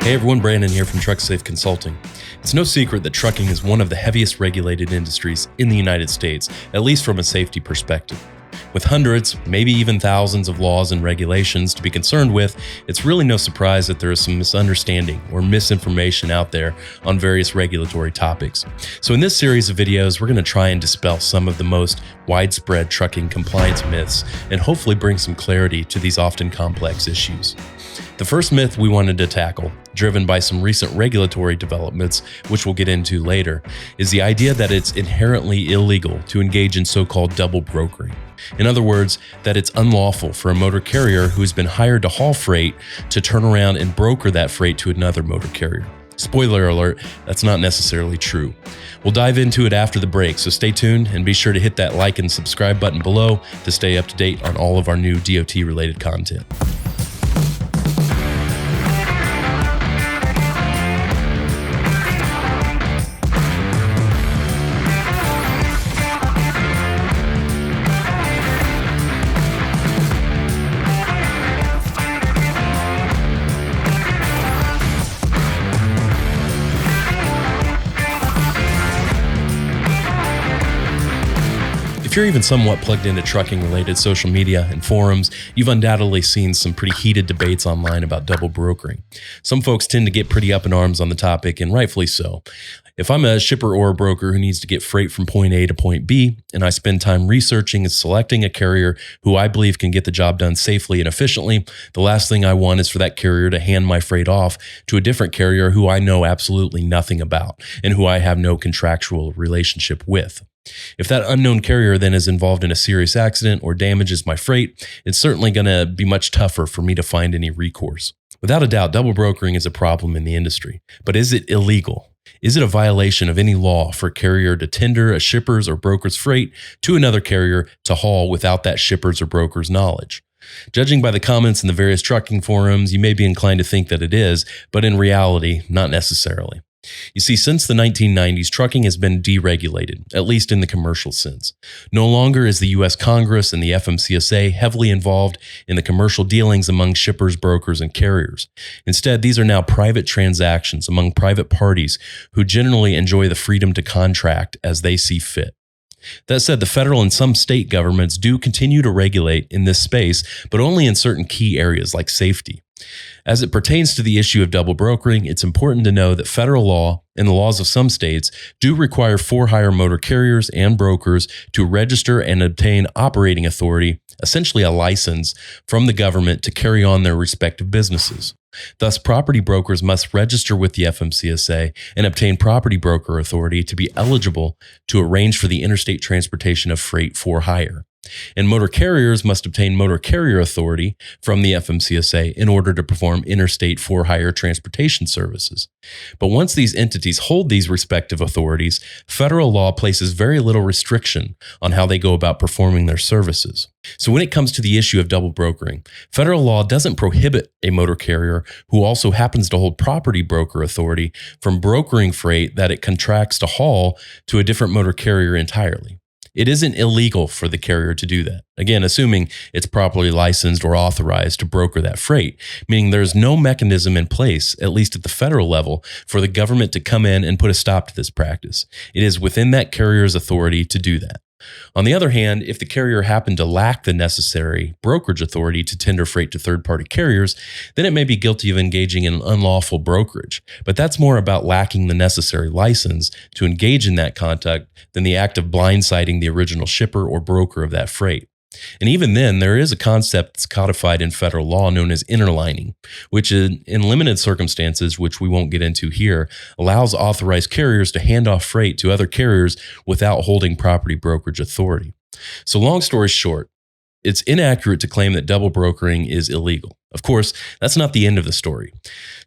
Hey everyone, Brandon here from TruckSafe Consulting. It's no secret that trucking is one of the heaviest regulated industries in the United States, at least from a safety perspective. With hundreds, maybe even thousands of laws and regulations to be concerned with, it's really no surprise that there is some misunderstanding or misinformation out there on various regulatory topics. So in this series of videos, we're going to try and dispel some of the most widespread trucking compliance myths and hopefully bring some clarity to these often complex issues. The first myth we wanted to tackle, driven by some recent regulatory developments, which we'll get into later, is the idea that it's inherently illegal to engage in so-called double brokering. In other words, that it's unlawful for a motor carrier who has been hired to haul freight to turn around and broker that freight to another motor carrier. Spoiler alert, that's not necessarily true. We'll dive into it after the break, so stay tuned and be sure to hit that like and subscribe button below to stay up to date on all of our new DOT-related content. If you're even somewhat plugged into trucking-related social media and forums, you've undoubtedly seen some pretty heated debates online about double brokering. Some folks tend to get pretty up in arms on the topic, and rightfully so. If I'm a shipper or a broker who needs to get freight from point A to point B, and I spend time researching and selecting a carrier who I believe can get the job done safely and efficiently, the last thing I want is for that carrier to hand my freight off to a different carrier who I know absolutely nothing about and who I have no contractual relationship with. If that unknown carrier then is involved in a serious accident or damages my freight, it's certainly going to be much tougher for me to find any recourse. Without a doubt, double brokering is a problem in the industry. But is it illegal? Is it a violation of any law for a carrier to tender a shipper's or broker's freight to another carrier to haul without that shipper's or broker's knowledge? Judging by the comments in the various trucking forums, you may be inclined to think that it is, but in reality, not necessarily. You see, since the 1990s, trucking has been deregulated, at least in the commercial sense. No longer is the U.S. Congress and the FMCSA heavily involved in the commercial dealings among shippers, brokers, and carriers. Instead, these are now private transactions among private parties who generally enjoy the freedom to contract as they see fit. That said, the federal and some state governments do continue to regulate in this space, but only in certain key areas like safety. As it pertains to the issue of double brokering, it's important to know that federal law and the laws of some states do require for-hire motor carriers and brokers to register and obtain operating authority, essentially a license, from the government to carry on their respective businesses. Thus, property brokers must register with the FMCSA and obtain property broker authority to be eligible to arrange for the interstate transportation of freight for hire. And motor carriers must obtain motor carrier authority from the FMCSA in order to perform interstate for-hire transportation services. But once these entities hold these respective authorities, federal law places very little restriction on how they go about performing their services. So when it comes to the issue of double brokering, federal law doesn't prohibit a motor carrier who also happens to hold property broker authority from brokering freight that it contracts to haul to a different motor carrier entirely. It isn't illegal for the carrier to do that. Again, assuming it's properly licensed or authorized to broker that freight, meaning there's no mechanism in place, at least at the federal level, for the government to come in and put a stop to this practice. It is within that carrier's authority to do that. On the other hand, if the carrier happened to lack the necessary brokerage authority to tender freight to third-party carriers, then it may be guilty of engaging in unlawful brokerage. But that's more about lacking the necessary license to engage in that conduct than the act of blindsiding the original shipper or broker of that freight. And even then, there is a concept that's codified in federal law known as interlining, which in limited circumstances, which we won't get into here, allows authorized carriers to hand off freight to other carriers without holding property brokerage authority. So long story short, it's inaccurate to claim that double brokering is illegal. Of course, that's not the end of the story.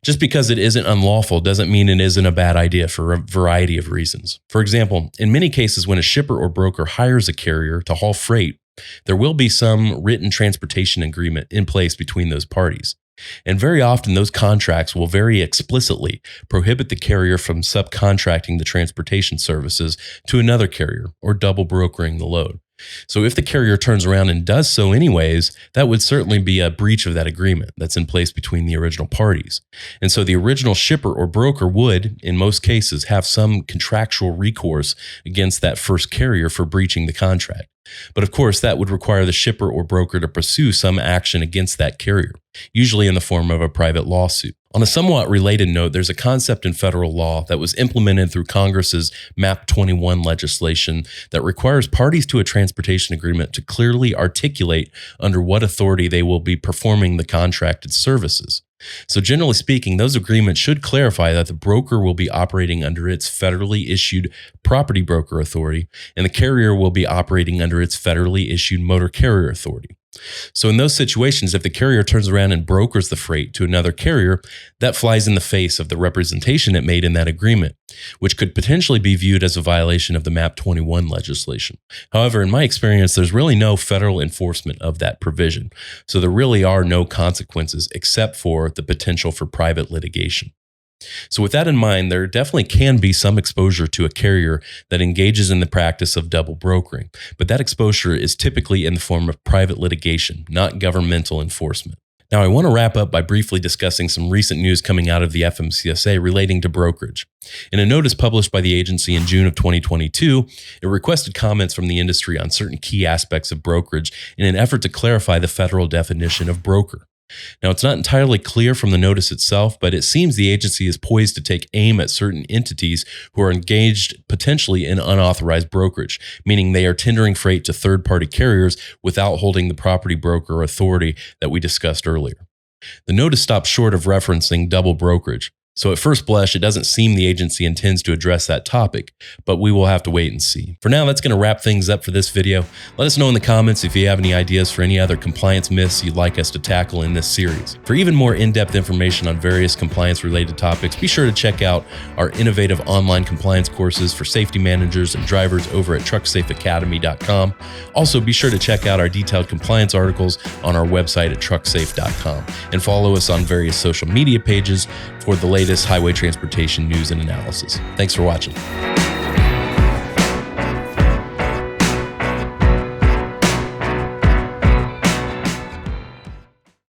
Just because it isn't unlawful doesn't mean it isn't a bad idea for a variety of reasons. For example, in many cases when a shipper or broker hires a carrier to haul freight, there will be some written transportation agreement in place between those parties. And very often those contracts will very explicitly prohibit the carrier from subcontracting the transportation services to another carrier or double brokering the load. So if the carrier turns around and does so anyways, that would certainly be a breach of that agreement that's in place between the original parties. And so the original shipper or broker would, in most cases, have some contractual recourse against that first carrier for breaching the contract. But of course, that would require the shipper or broker to pursue some action against that carrier, usually in the form of a private lawsuit. On a somewhat related note, there's a concept in federal law that was implemented through Congress's MAP 21 legislation that requires parties to a transportation agreement to clearly articulate under what authority they will be performing the contracted services. So generally speaking, those agreements should clarify that the broker will be operating under its federally issued property broker authority, and the carrier will be operating under its federally issued motor carrier authority. So in those situations, if the carrier turns around and brokers the freight to another carrier, that flies in the face of the representation it made in that agreement, which could potentially be viewed as a violation of the MAP 21 legislation. However, in my experience, there's really no federal enforcement of that provision. So there really are no consequences except for the potential for private litigation. So with that in mind, there definitely can be some exposure to a carrier that engages in the practice of double brokering, but that exposure is typically in the form of private litigation, not governmental enforcement. Now, I want to wrap up by briefly discussing some recent news coming out of the FMCSA relating to brokerage. In a notice published by the agency in June of 2022, it requested comments from the industry on certain key aspects of brokerage in an effort to clarify the federal definition of broker. Now, it's not entirely clear from the notice itself, but it seems the agency is poised to take aim at certain entities who are engaged potentially in unauthorized brokerage, meaning they are tendering freight to third-party carriers without holding the property broker authority that we discussed earlier. The notice stops short of referencing double brokerage. So at first blush, it doesn't seem the agency intends to address that topic, but we will have to wait and see. For now, that's going to wrap things up for this video. Let us know in the comments if you have any ideas for any other compliance myths you'd like us to tackle in this series. For even more in-depth information on various compliance-related topics, be sure to check out our innovative online compliance courses for safety managers and drivers over at trucksafeacademy.com. Also, be sure to check out our detailed compliance articles on our website at trucksafe.com and follow us on various social media pages for the latest highway transportation news and analysis. Thanks for watching.